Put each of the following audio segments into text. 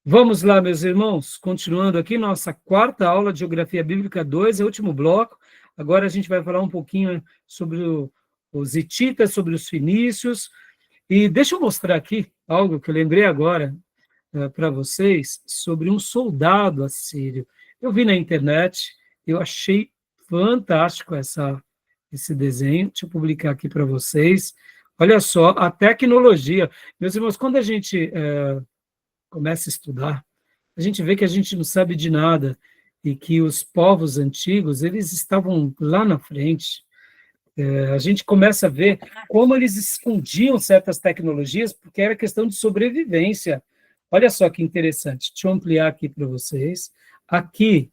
Vamos lá, meus irmãos, continuando aqui nossa quarta aula de Geografia Bíblica 2, é o último bloco. Agora a gente vai falar um pouquinho sobre os hititas, sobre os fenícios. E deixa eu mostrar aqui algo que eu lembrei agora para vocês sobre um soldado assírio. Eu vi na internet, eu achei fantástico esse desenho. Deixa eu publicar aqui para vocês. Olha só, a tecnologia. Meus irmãos, quando a gente começa a estudar, a gente vê que a gente não sabe de nada e que os povos antigos, eles estavam lá na frente. A gente começa a ver como eles escondiam certas tecnologias, porque era questão de sobrevivência. Olha só que interessante. Deixa eu ampliar aqui para vocês. Aqui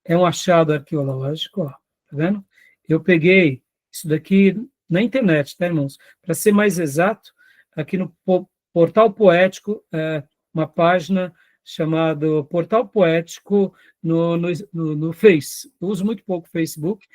é um achado arqueológico, ó, tá vendo? Eu peguei isso daqui na internet, tá, irmãos? Para ser mais exato, aqui no Portal Poético, uma página chamada Portal Poético no Face. Eu uso muito pouco o Facebook.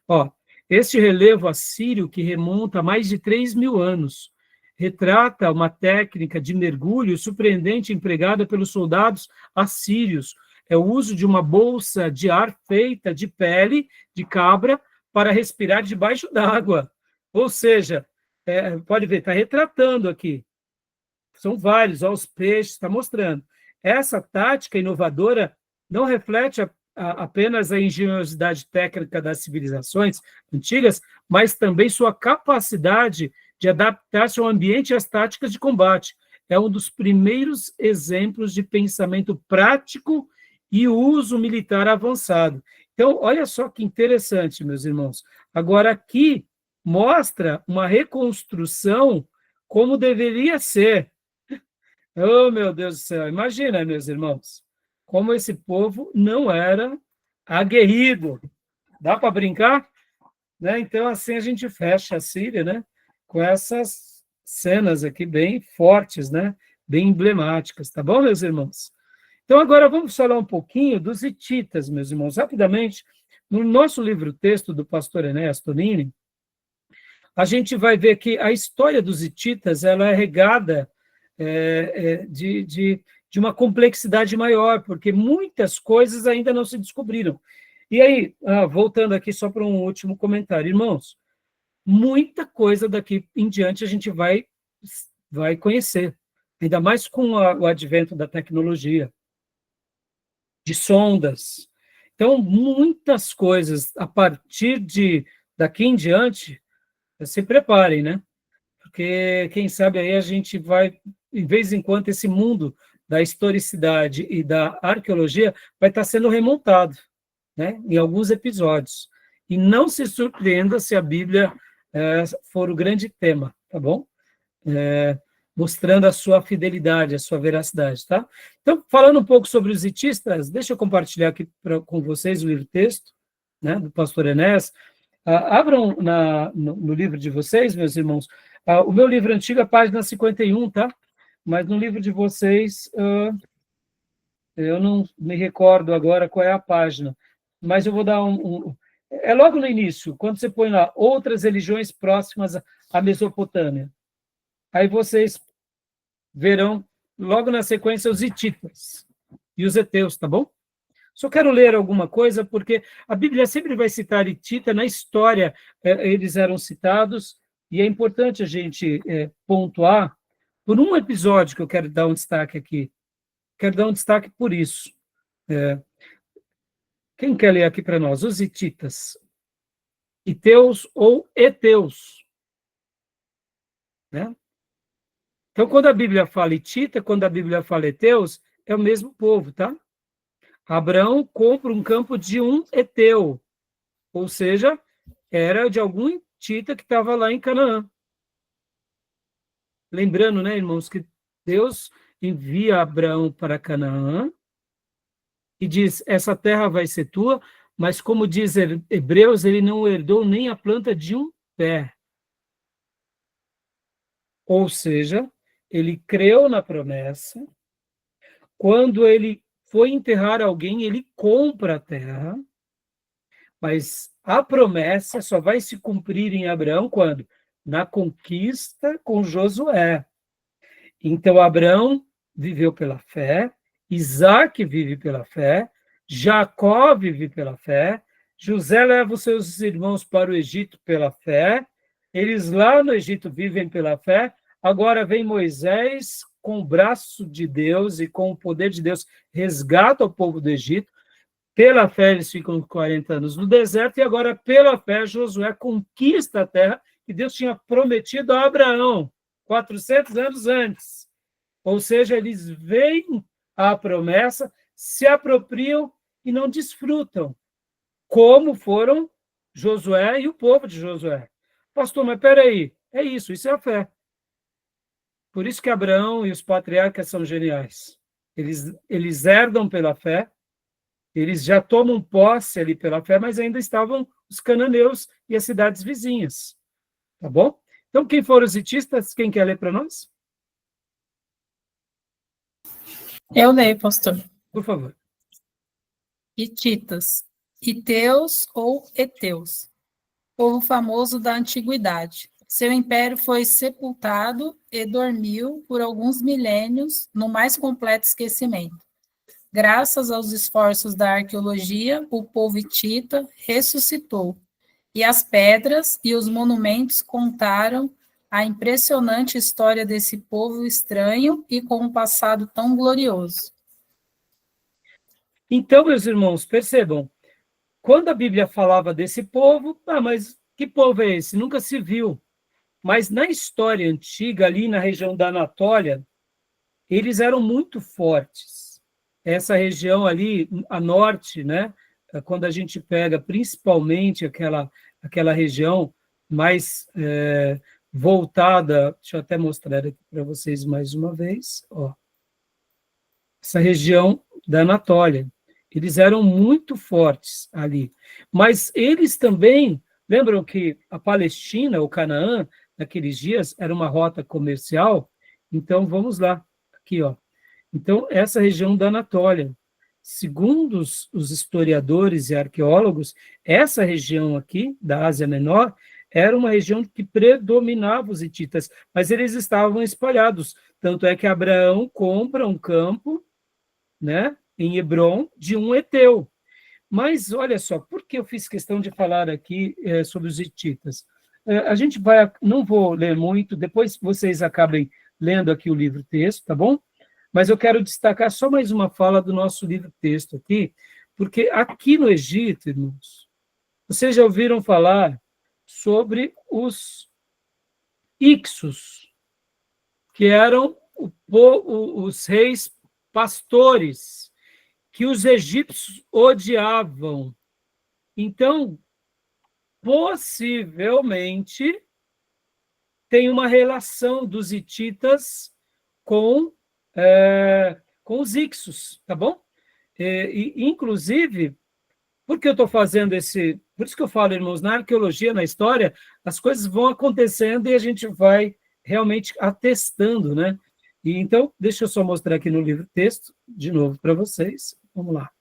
Ó, este relevo assírio, que remonta a mais de 3.000 anos, retrata uma técnica de mergulho surpreendente empregada pelos soldados assírios. É o uso de uma bolsa de ar feita de pele de cabra para respirar debaixo d'água. Ou seja, pode ver, está retratando aqui. São vários, ó, os peixes, está mostrando. Essa tática inovadora não reflete apenas a engenhosidade técnica das civilizações antigas, mas também sua capacidade de adaptar-se ao ambiente e às táticas de combate. É um dos primeiros exemplos de pensamento prático e uso militar avançado. Então, olha só que interessante, meus irmãos. Agora, aqui mostra uma reconstrução como deveria ser. Oh, meu Deus do céu, imagina, meus irmãos, como esse povo não era aguerrido. Dá para brincar? Né? Então, assim a gente fecha a Síria, né? Com essas cenas aqui bem fortes, né? Bem emblemáticas, tá bom, meus irmãos? Então, agora vamos falar um pouquinho dos hititas, meus irmãos, rapidamente. No nosso livro-texto do pastor Enéas Tonini, a gente vai ver que a história dos hititas ela é regada de uma complexidade maior, porque muitas coisas ainda não se descobriram. E aí, voltando aqui só para um último comentário, irmãos, muita coisa daqui em diante a gente vai conhecer, ainda mais com o advento da tecnologia, de sondas. Então, muitas coisas, a partir daqui em diante, se preparem, né? Porque, quem sabe, aí a gente vai, de vez em quando, esse mundo da historicidade e da arqueologia vai estar sendo remontado, né, em alguns episódios. E não se surpreenda se a Bíblia for o grande tema, tá bom? Mostrando a sua fidelidade, a sua veracidade, tá? Então, falando um pouco sobre os hitistas, deixa eu compartilhar aqui com vocês o livro-texto, né, do pastor Enéas. Abram no livro de vocês, meus irmãos. O meu livro antigo é página 51, tá? Mas no livro de vocês, eu não me recordo agora qual é a página, mas eu vou dar é logo no início, quando você põe lá, outras religiões próximas à Mesopotâmia. Aí vocês verão, logo na sequência, os hititas e os heteus, tá bom? Só quero ler alguma coisa, porque a Bíblia sempre vai citar hitita, na história eles eram citados, e é importante a gente pontuar por um episódio que eu quero dar um destaque aqui. Quero dar um destaque por isso. Quem quer ler aqui para nós? Os hititas. Hiteus ou heteus. Né? Então, quando a Bíblia fala hitita, quando a Bíblia fala heteus, é o mesmo povo, tá? Abraão compra um campo de um heteu, ou seja, era de algum hitita que estava lá em Canaã. Lembrando, né, irmãos, que Deus envia Abraão para Canaã e diz, essa terra vai ser tua, mas como diz Hebreus, ele não herdou nem a planta de um pé. Ou seja, ele creu na promessa. Quando ele foi enterrar alguém, ele compra a terra, mas a promessa só vai se cumprir em Abraão quando? Na conquista com Josué. Então, Abraão viveu pela fé Isaac vive pela fé, Jacó vive pela fé, José leva os seus irmãos para o Egito pela fé, eles lá no Egito vivem pela fé, agora vem Moisés com o braço de Deus e com o poder de Deus, resgata o povo do Egito, pela fé eles ficam 40 anos no deserto, e agora pela fé Josué conquista a terra que Deus tinha prometido a Abraão, 400 anos antes. Ou seja, eles veem a promessa, se apropriam e não desfrutam, como foram Josué e o povo de Josué. Pastor, mas peraí, isso é a fé. Por isso que Abraão e os patriarcas são geniais. Eles herdam pela fé, eles já tomam posse ali pela fé, mas ainda estavam os cananeus e as cidades vizinhas. Tá bom? Então, quem foram os hitistas? Quem quer ler para nós? Eu leio, pastor. Por favor. Hititas, Iteus ou Eteus, povo famoso da antiguidade. Seu império foi sepultado e dormiu por alguns milênios no mais completo esquecimento. Graças aos esforços da arqueologia, o povo hitita ressuscitou, e as pedras e os monumentos contaram a impressionante história desse povo estranho e com um passado tão glorioso. Então, meus irmãos, percebam, quando a Bíblia falava desse povo, mas que povo é esse? Nunca se viu. Mas na história antiga, ali na região da Anatólia, eles eram muito fortes. Essa região ali, a norte, né? Quando a gente pega principalmente aquela região mais voltada, deixa eu até mostrar aqui para vocês mais uma vez, ó. Essa região da Anatólia. Eles eram muito fortes ali. Mas eles também, lembram que a Palestina, o Canaã, naqueles dias, era uma rota comercial? Então, vamos lá, aqui, ó. Então, essa região da Anatólia, segundo os historiadores e arqueólogos, essa região aqui, da Ásia Menor, era uma região que predominava os hititas, mas eles estavam espalhados. Tanto é que Abraão compra um campo, né, em Hebrom, de um heteu. Mas, olha só, por que eu fiz questão de falar aqui sobre os hititas? A gente não vou ler muito, depois vocês acabem lendo aqui o livro-texto, tá bom? Mas eu quero destacar só mais uma fala do nosso livro-texto aqui, porque aqui no Egito, irmãos, vocês já ouviram falar sobre os Ixos, que eram os reis pastores, que os egípcios odiavam. Então, possivelmente, tem uma relação dos hititas com os Ixos, tá bom? Inclusive, por que eu estou fazendo esse... Por isso que eu falo, irmãos, na arqueologia, na história, as coisas vão acontecendo e a gente vai realmente atestando, né? E então, deixa eu só mostrar aqui no livro-texto, de novo para vocês. Vamos lá.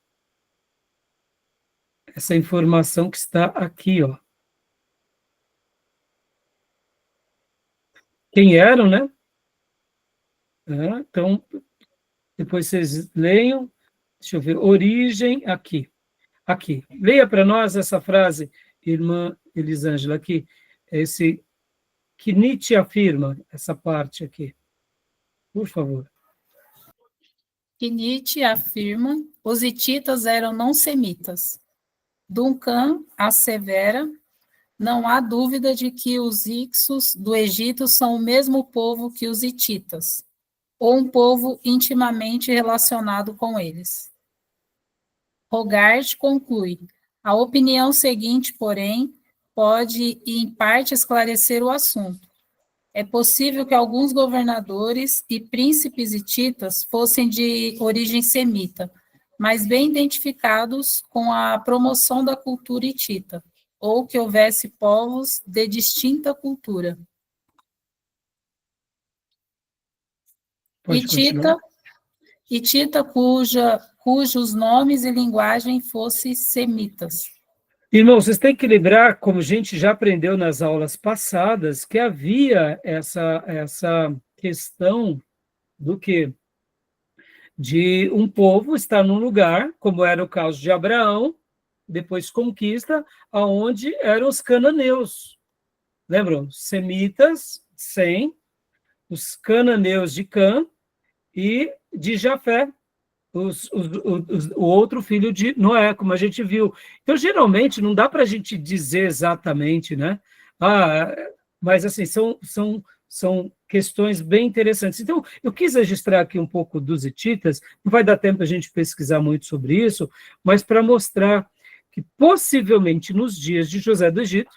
Essa informação que está aqui, ó. Quem eram, né? Então, depois vocês leiam. Deixa eu ver. Origem, aqui. Aqui. Leia para nós essa frase, irmã Elisângela, aqui. Esse que Nietzsche afirma, essa parte aqui. Por favor. Que Nietzsche afirma, os hititas eram não semitas. Duncan assevera, não há dúvida de que os Ixos do Egito são o mesmo povo que os hititas, ou um povo intimamente relacionado com eles. Hogarth conclui, a opinião seguinte, porém, pode, em parte, esclarecer o assunto. É possível que alguns governadores e príncipes hititas fossem de origem semita, mas bem identificados com a promoção da cultura hitita, ou que houvesse povos de distinta cultura. Hitita cujos nomes e linguagem fossem semitas. Irmãos, vocês têm que lembrar, como a gente já aprendeu nas aulas passadas, que havia essa questão do quê? de um povo estar num lugar, como era o caso de Abraão, depois conquista, aonde eram os cananeus. Lembram? Semitas, Sem, os cananeus de Cã e de Jafé, o outro filho de Noé, como a gente viu. Então, geralmente, não dá para a gente dizer exatamente, né? Mas, assim, são questões bem interessantes. Então, eu quis registrar aqui um pouco dos hititas, não vai dar tempo a gente pesquisar muito sobre isso, mas para mostrar que, possivelmente, nos dias de José do Egito,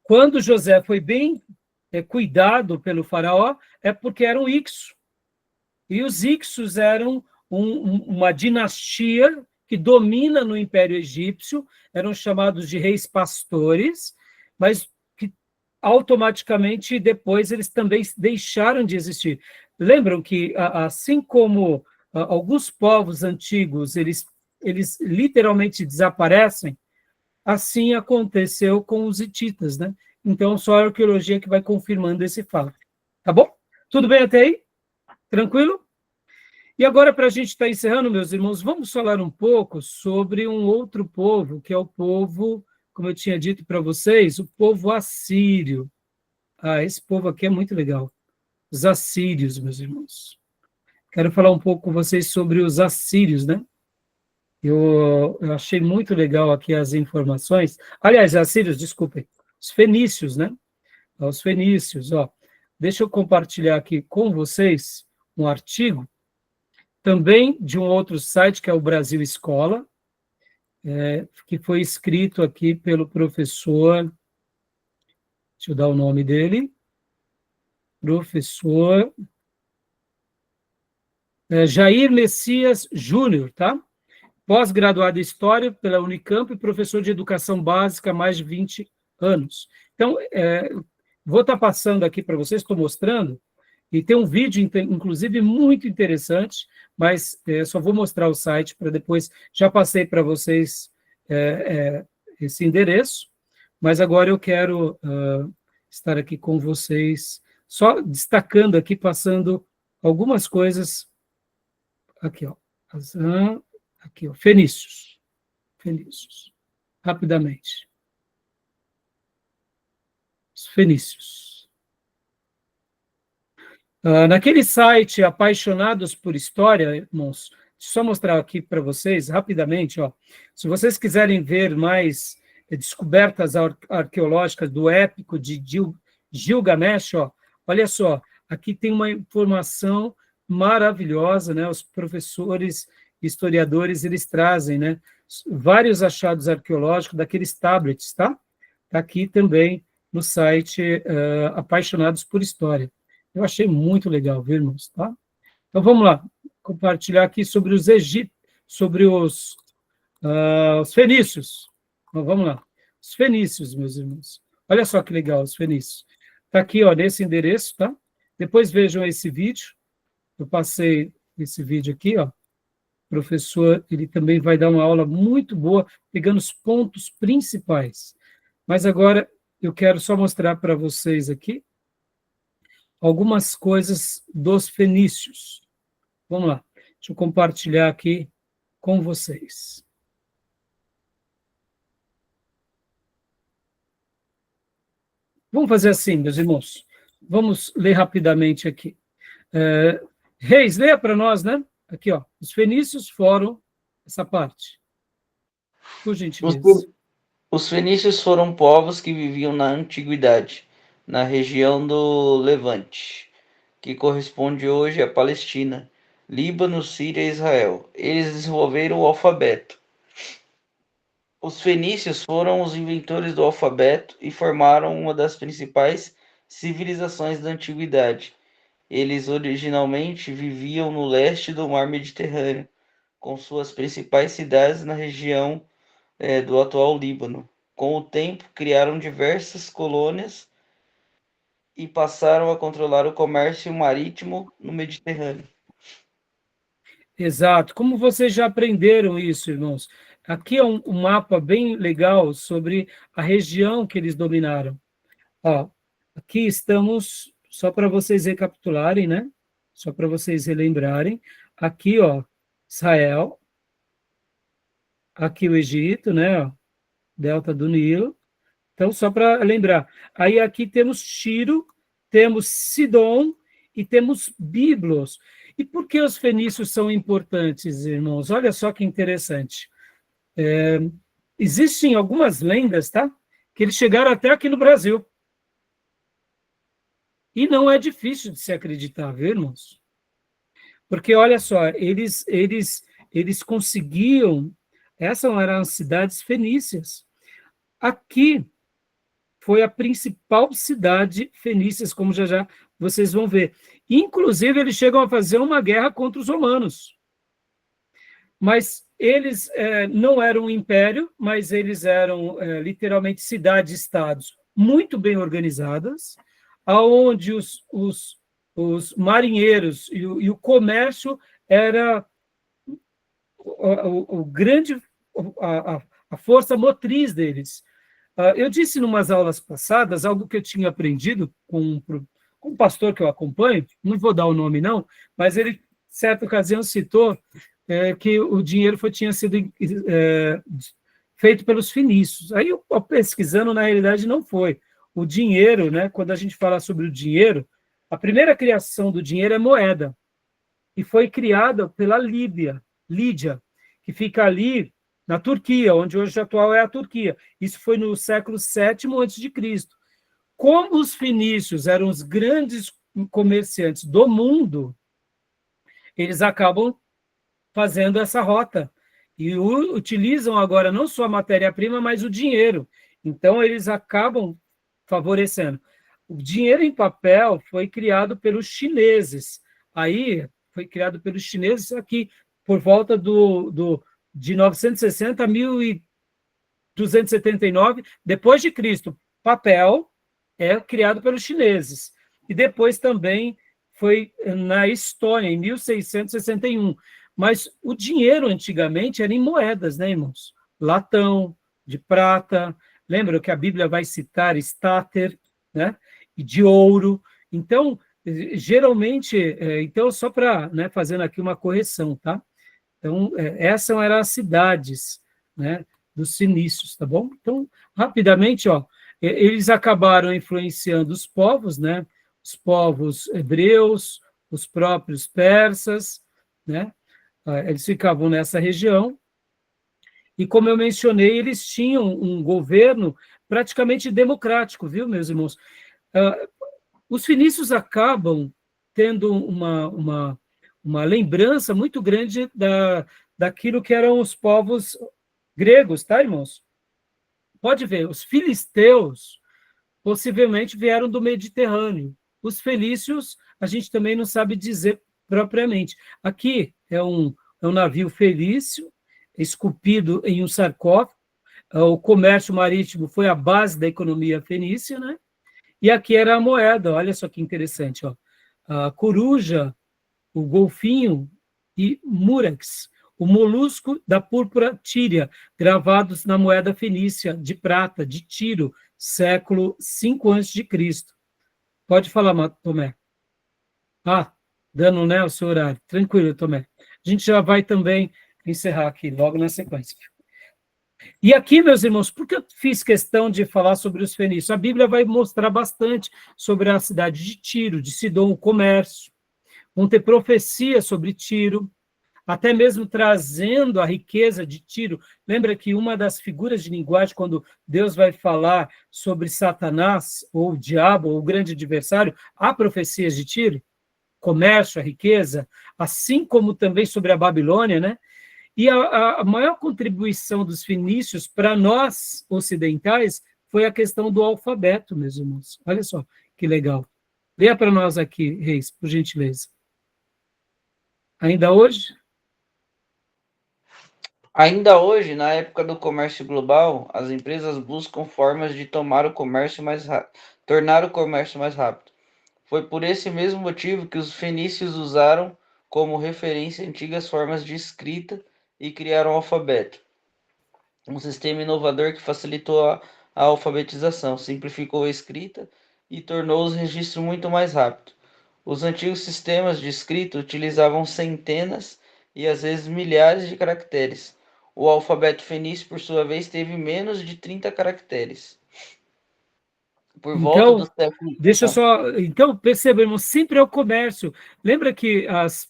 quando José foi bem cuidado pelo faraó, é porque era um Ixo. E os Ixos eram uma dinastia que domina no Império Egípcio, eram chamados de reis pastores, mas que automaticamente depois eles também deixaram de existir. Lembram que, assim como alguns povos antigos, eles literalmente desaparecem, assim aconteceu com os hititas, né? Então, só a arqueologia que vai confirmando esse fato. Tá bom? Tudo bem até aí? Tranquilo? E agora, para a gente estar encerrando, meus irmãos, vamos falar um pouco sobre um outro povo, que é o povo, como eu tinha dito para vocês, o povo assírio. Esse povo aqui é muito legal. Os assírios, meus irmãos. Quero falar um pouco com vocês sobre os assírios, né? Eu achei muito legal aqui as informações. Aliás, assírios, desculpem. Os fenícios, né? Os fenícios, ó. Deixa eu compartilhar aqui com vocês um artigo também de um outro site, que é o Brasil Escola, que foi escrito aqui pelo professor, deixa eu dar o nome dele, professor Jair Messias Júnior, tá? Pós-graduado em História pela Unicamp e professor de Educação Básica há mais de 20 anos. Então, vou estar passando aqui para vocês, estou mostrando, e tem um vídeo, inclusive, muito interessante, mas só vou mostrar o site para depois. Já passei para vocês esse endereço, mas agora eu quero estar aqui com vocês, só destacando aqui, passando algumas coisas. Aqui, ó. Aqui, ó. Fenícios. Rapidamente. Os fenícios. Naquele site Apaixonados por História, irmãos, só mostrar aqui para vocês rapidamente, ó, se vocês quiserem ver mais descobertas arqueológicas do épico de Gilgamesh, ó, olha só, aqui tem uma informação maravilhosa, né? Os professores historiadores, eles trazem, né, vários achados arqueológicos daqueles tablets, tá? Tá aqui também no site Apaixonados por História. Eu achei muito legal, viu, irmãos? Tá? Então, vamos lá, compartilhar aqui sobre os sobre os fenícios. Então, vamos lá. Os fenícios, meus irmãos. Olha só que legal, os fenícios. Está aqui, ó, nesse endereço, tá? Depois vejam esse vídeo. Eu passei esse vídeo aqui, ó. O professor, ele também vai dar uma aula muito boa, pegando os pontos principais. Mas agora, eu quero só mostrar para vocês aqui algumas coisas dos fenícios. Vamos lá, deixa eu compartilhar aqui com vocês. Vamos fazer assim, meus irmãos. Vamos ler rapidamente aqui. Reis, leia para nós, né? Aqui, ó. Os fenícios foram essa parte. Por gentileza. Os fenícios foram povos que viviam na antiguidade, na região do Levante, que corresponde hoje à Palestina, Líbano, Síria e Israel. Eles desenvolveram o alfabeto. Os fenícios foram os inventores do alfabeto e formaram uma das principais civilizações da antiguidade. Eles originalmente viviam no leste do mar Mediterrâneo, com suas principais cidades na região do atual Líbano. Com o tempo, criaram diversas colônias e passaram a controlar o comércio marítimo no Mediterrâneo. Exato. Como vocês já aprenderam isso, irmãos? Aqui é um mapa bem legal sobre a região que eles dominaram. Ó, aqui estamos, só para vocês recapitularem, né? Só para vocês relembrarem. aqui, ó, Israel, aqui o Egito, né, ó, delta do Nilo. Então, só para lembrar, aí aqui temos Tiro, temos Sidom e temos Biblos. E por que os fenícios são importantes, irmãos? Olha só que interessante. Existem algumas lendas, tá? Que eles chegaram até aqui no Brasil. E não é difícil de se acreditar, viu, irmãos? Porque, olha só, eles conseguiam... Essas eram as cidades fenícias. Aqui foi a principal cidade fenícia, como já já vocês vão ver. Inclusive, eles chegam a fazer uma guerra contra os romanos. Mas eles não eram um império, mas eles eram literalmente cidades-estados muito bem organizadas, onde os marinheiros e o comércio era o grande, a força motriz deles. Eu disse em umas aulas passadas algo que eu tinha aprendido com um pastor que eu acompanho, não vou dar o nome não, mas ele, certa ocasião, citou que o dinheiro tinha sido feito pelos fenícios. Aí, eu pesquisando, na realidade, não foi. O dinheiro, né, quando a gente fala sobre o dinheiro, a primeira criação do dinheiro é moeda, e foi criada pela Lídia, que fica ali na Turquia, onde hoje atual é a Turquia. Isso foi no século VII a.C. Como os fenícios eram os grandes comerciantes do mundo, eles acabam fazendo essa rota e utilizam agora não só a matéria-prima, mas o dinheiro. Então, eles acabam favorecendo. O dinheiro em papel foi criado pelos chineses. Aí, foi criado pelos chineses aqui, por volta de 960 a 1279 depois de Cristo. Papel é criado pelos chineses. E depois também foi na Estônia, em 1661. Mas o dinheiro antigamente era em moedas, né, irmãos? Latão, de prata, lembra que a Bíblia vai citar estáter, né? E de ouro. Então, geralmente, então só para, né, fazendo aqui uma correção, tá? Então, essas eram as cidades, né, dos fenícios, tá bom? Então, rapidamente, ó, eles acabaram influenciando os povos, né? Os povos hebreus, os próprios persas, né? Eles ficavam nessa região, e como eu mencionei, eles tinham um governo praticamente democrático, viu, meus irmãos? Os fenícios acabam tendo uma lembrança muito grande daquilo que eram os povos gregos, tá, irmãos? Pode ver, os filisteus possivelmente vieram do Mediterrâneo. Os fenícios, a gente também não sabe dizer propriamente. Aqui é um navio felício, esculpido em um sarcófago. O comércio marítimo foi a base da economia fenícia, né? E aqui era a moeda, olha só que interessante, ó. A coruja, o golfinho e múrex, o molusco da púrpura tíria, gravados na moeda fenícia de prata, de Tiro, século V a.C. Pode falar, Tomé. Dando, né, o seu horário. Tranquilo, Tomé. A gente já vai também encerrar aqui, logo na sequência. E aqui, meus irmãos, por que eu fiz questão de falar sobre os fenícios? A Bíblia vai mostrar bastante sobre a cidade de Tiro, de Sidom, o comércio. Vão ter profecias sobre Tiro, até mesmo trazendo a riqueza de Tiro. Lembra que uma das figuras de linguagem, quando Deus vai falar sobre Satanás, ou o diabo, ou o grande adversário, há profecias de Tiro? Comércio, a riqueza, assim como também sobre a Babilônia, né? E a maior contribuição dos fenícios para nós ocidentais foi a questão do alfabeto, meus irmãos. Olha só que legal. Leia para nós aqui, Reis, por gentileza. Ainda hoje? Ainda hoje, na época do comércio global, as empresas buscam formas de tornar o comércio mais rápido. Foi por esse mesmo motivo que os fenícios usaram como referência antigas formas de escrita e criaram o alfabeto. Um sistema inovador que facilitou a alfabetização, simplificou a escrita e tornou os registros muito mais rápidos. Os antigos sistemas de escrita utilizavam centenas e às vezes milhares de caracteres. O alfabeto fenício, por sua vez, teve menos de 30 caracteres. Por volta do Então, século. deixa eu só. Então, percebemos, sempre é o comércio. Lembra que as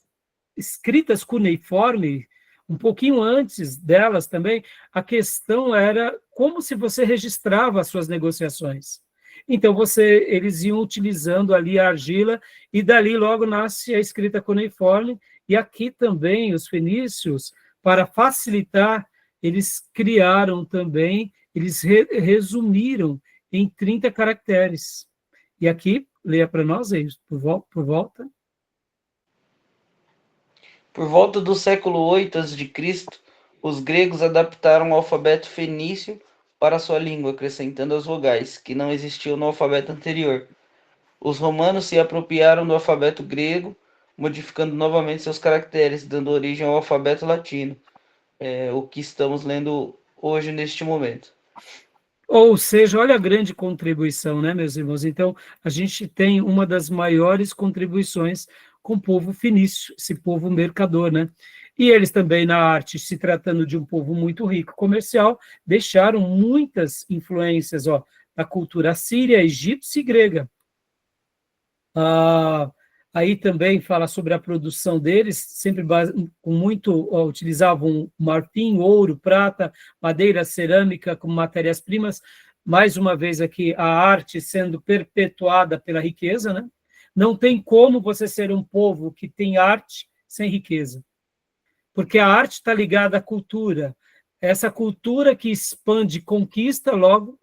escritas cuneiforme, um pouquinho antes delas também, a questão era como se você registrava as suas negociações. Então, eles iam utilizando ali a argila, e dali logo nasce a escrita cuneiforme, e aqui também os fenícios, para facilitar, eles criaram também, eles resumiram em 30 caracteres. E aqui, leia para nós aí, por volta. Por volta do século 8 a.C., os gregos adaptaram o alfabeto fenício para sua língua, acrescentando as vogais, que não existiam no alfabeto anterior. Os romanos se apropriaram do alfabeto grego, modificando novamente seus caracteres, dando origem ao alfabeto latino, o que estamos lendo hoje neste momento. Ou seja, olha a grande contribuição, né, meus irmãos? Então, a gente tem uma das maiores contribuições com o povo fenício, esse povo mercador, né? E eles também, na arte, se tratando de um povo muito rico comercial, deixaram muitas influências, ó, da cultura síria, egípcia e grega. Aí também fala sobre a produção deles, sempre com muito, utilizavam marfim, ouro, prata, madeira, cerâmica como matérias-primas. Mais uma vez aqui, a arte sendo perpetuada pela riqueza, né? Não tem como você ser um povo que tem arte sem riqueza, porque a arte está ligada à cultura. Essa cultura que expande, conquista, logo,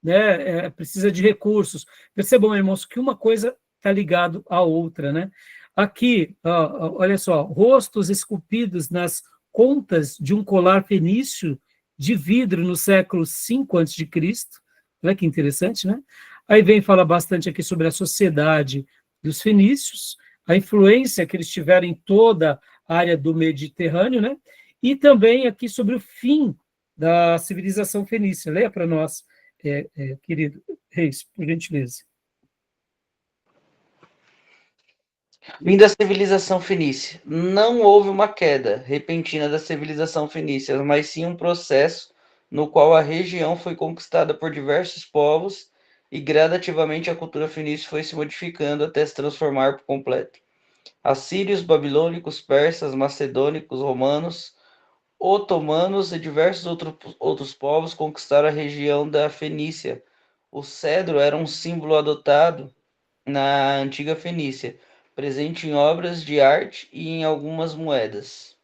né, precisa de recursos. Percebam, irmãos, que uma coisa está ligado à outra, né? Aqui, olha só, rostos esculpidos nas contas de um colar fenício de vidro no século V a.C. Olha que interessante, né? Aí fala bastante aqui sobre a sociedade dos fenícios, a influência que eles tiveram em toda a área do Mediterrâneo, né? E também aqui sobre o fim da civilização fenícia. Leia para nós, querido Reis, por gentileza. Fim da civilização fenícia. Não houve uma queda repentina da civilização fenícia, mas sim um processo no qual a região foi conquistada por diversos povos e gradativamente a cultura fenícia foi se modificando até se transformar por completo. Assírios, babilônicos, persas, macedônicos, romanos, otomanos e diversos outros povos conquistaram a região da Fenícia. O cedro era um símbolo adotado na antiga Fenícia, presente em obras de arte e em algumas moedas.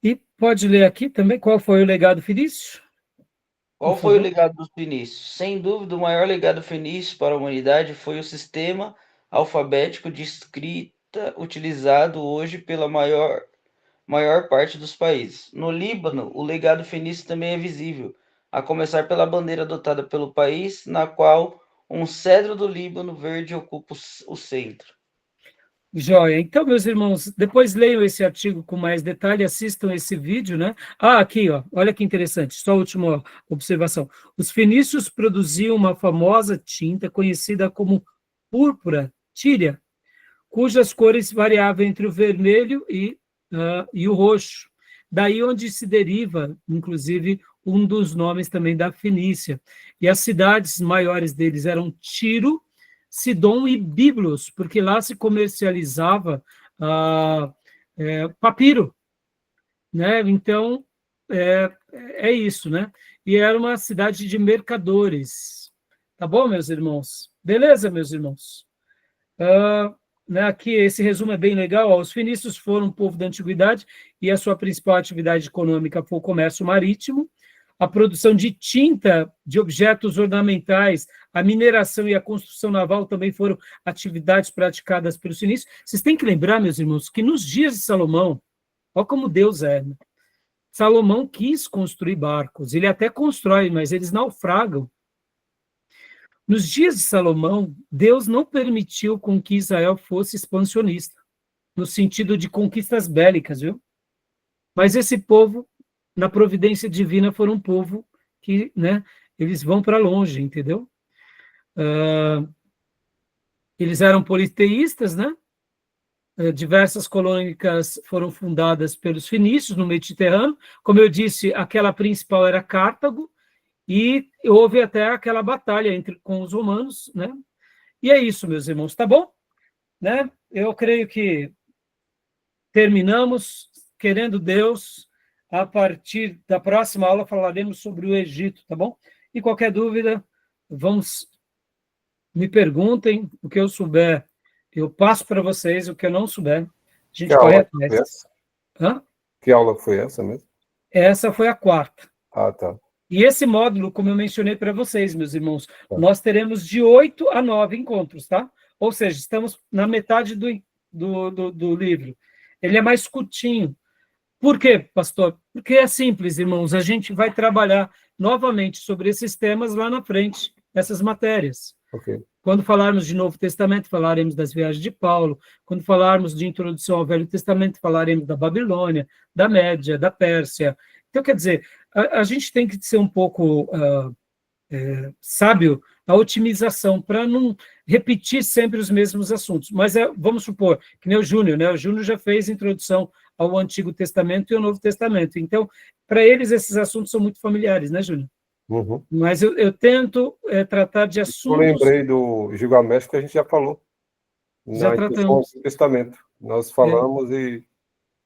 E pode ler aqui também qual foi o legado fenício? Qual foi o legado dos fenícios? Sem dúvida, o maior legado fenício para a humanidade foi o sistema alfabético de escrita utilizado hoje pela maior parte dos países. No Líbano, o legado fenício também é visível, a começar pela bandeira adotada pelo país, na qual um cedro do Líbano verde ocupa o centro. Joia. Então, meus irmãos, depois leiam esse artigo com mais detalhe, assistam esse vídeo, né? Aqui, ó, olha que interessante, só a última observação. Os fenícios produziam uma famosa tinta conhecida como púrpura tíria, cujas cores variavam entre o vermelho e o roxo. Daí onde se deriva, inclusive, um dos nomes também da Fenícia. E as cidades maiores deles eram Tiro, Sidom e Biblos, porque lá se comercializava papiro, né? Então, é isso, né? E era uma cidade de mercadores. Tá bom, meus irmãos? Beleza, meus irmãos? Né, aqui esse resumo é bem legal. Ó, os fenícios foram um povo da antiguidade e a sua principal atividade econômica foi o comércio marítimo, a produção de tinta, de objetos ornamentais, a mineração e a construção naval também foram atividades praticadas pelos fenícios. Vocês têm que lembrar, meus irmãos, que nos dias de Salomão, olha como Deus é, né? Salomão quis construir barcos, ele até constrói, mas eles naufragam. Nos dias de Salomão, Deus não permitiu com que Israel fosse expansionista, no sentido de conquistas bélicas, viu? Mas esse povo, na providência divina, foram um povo que, né, eles vão para longe, entendeu? Eles eram politeístas, né? Diversas colônicas foram fundadas pelos fenícios no Mediterrâneo. Como eu disse, aquela principal era Cartago, e houve até aquela batalha com os romanos, né? E é isso, meus irmãos, tá bom? Né? Eu creio que terminamos, querendo Deus, a partir da próxima aula falaremos sobre o Egito, tá bom? E qualquer dúvida, me perguntem, o que eu souber, eu passo para vocês, o que eu não souber, a gente corre atrás. Que aula foi essa mesmo? Essa foi a 4ª. Ah, tá. E esse módulo, como eu mencionei para vocês, meus irmãos, nós teremos de 8 a 9 encontros, tá? Ou seja, estamos na metade do livro. Ele é mais curtinho. Por quê, pastor? Porque é simples, irmãos. A gente vai trabalhar novamente sobre esses temas lá na frente, essas matérias. Okay. Quando falarmos de Novo Testamento, falaremos das viagens de Paulo. Quando falarmos de introdução ao Velho Testamento, falaremos da Babilônia, da Média, da Pérsia. Então, quer dizer, a gente tem que ser um pouco sábio na otimização, para não repetir sempre os mesmos assuntos. Mas vamos supor, que nem o Júnior, né? O Júnior já fez introdução ao Antigo Testamento e ao Novo Testamento. Então, para eles, esses assuntos são muito familiares, né, Júnior? Uhum. Mas eu tento tratar de assuntos... Eu lembrei do Gilgamesh, que a gente já falou. Já tratamos. No Testamento. Nós falamos e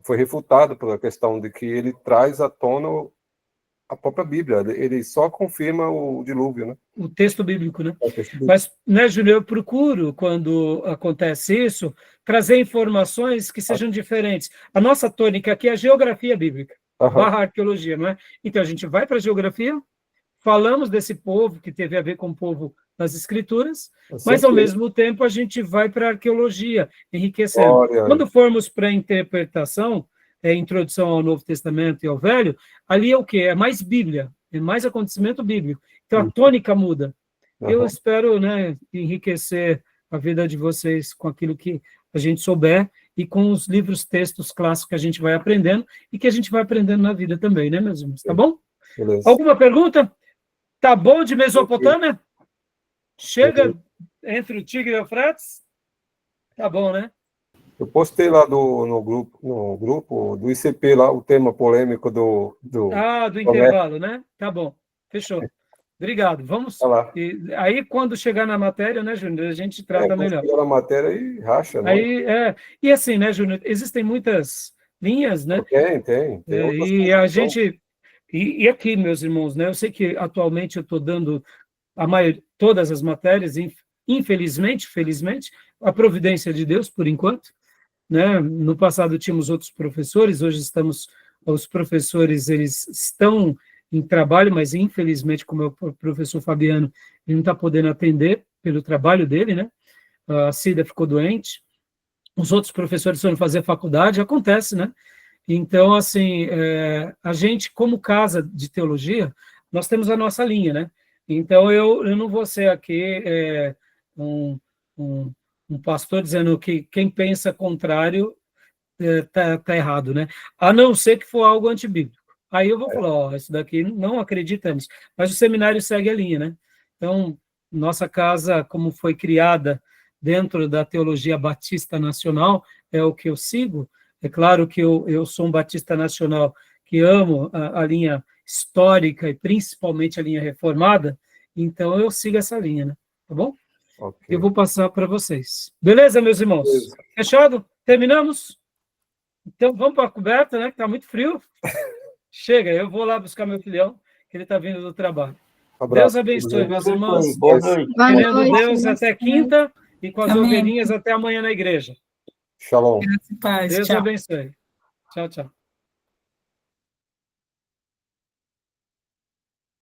foi refutado pela questão de que ele traz à tona a própria Bíblia. Ele só confirma o dilúvio, né? O texto bíblico, né? Mas, né, Júlio, eu procuro, quando acontece isso, trazer informações que sejam diferentes. A nossa tônica aqui é a geografia bíblica, barra arqueologia, não é? Então, a gente vai para a geografia, falamos desse povo que teve a ver com o povo das Escrituras, mas, ao mesmo tempo, a gente vai para a arqueologia, enriquecendo. Quando formos para a interpretação, introdução ao Novo Testamento e ao Velho, ali é o quê? É mais Bíblia, é mais acontecimento bíblico. Então, a tônica muda. Eu espero, né, enriquecer a vida de vocês com aquilo que a gente souber e com os livros, textos clássicos que a gente vai aprendendo e que a gente vai aprendendo na vida também, né, meus irmãos? Tá bom? Beleza. Alguma pergunta? Tá bom de Mesopotâmia? Chega entre o Tigre e o Eufrates? Tá bom, né? Eu postei lá no grupo do ICP, lá, o tema polêmico do intervalo, né? Tá bom, fechou. Obrigado. Vamos. E aí, quando chegar na matéria, né, Júnior, a gente trata melhor. Chegar na matéria e racha, né? E assim, né, Júnior, existem muitas linhas, né? Tem e a gente... E aqui, meus irmãos, né? Eu sei que atualmente eu estou dando todas as matérias, infelizmente, felizmente, a providência de Deus, por enquanto. Né? No passado tínhamos outros professores, hoje os professores eles estão em trabalho, mas infelizmente, como é o professor Fabiano, ele não está podendo atender pelo trabalho dele, né? A Cida ficou doente, os outros professores foram fazer faculdade, acontece, né? Então, assim, a gente, como casa de teologia, nós temos a nossa linha, né? Então, eu não vou ser aqui um pastor dizendo que quem pensa contrário tá errado, né? A não ser que for algo antibíblico. Aí eu vou falar, isso daqui não acreditamos. Mas o seminário segue a linha, né? Então, nossa casa, como foi criada dentro da teologia batista nacional, é o que eu sigo. É claro que eu sou um batista nacional que amo a linha histórica e principalmente a linha reformada, então eu sigo essa linha, né? Tá bom? Okay. Eu vou passar para vocês. Beleza, meus irmãos? Beleza. Fechado? Terminamos? Então, vamos para a coberta, né? Que está muito frio. Chega, eu vou lá buscar meu filhão, que ele está vindo do trabalho. Deus abençoe, meus irmãos. Boa noite. Querendo Deus até quinta e com as ovelhinhas até amanhã na igreja. Shalom. Deus abençoe. Tchau, tchau.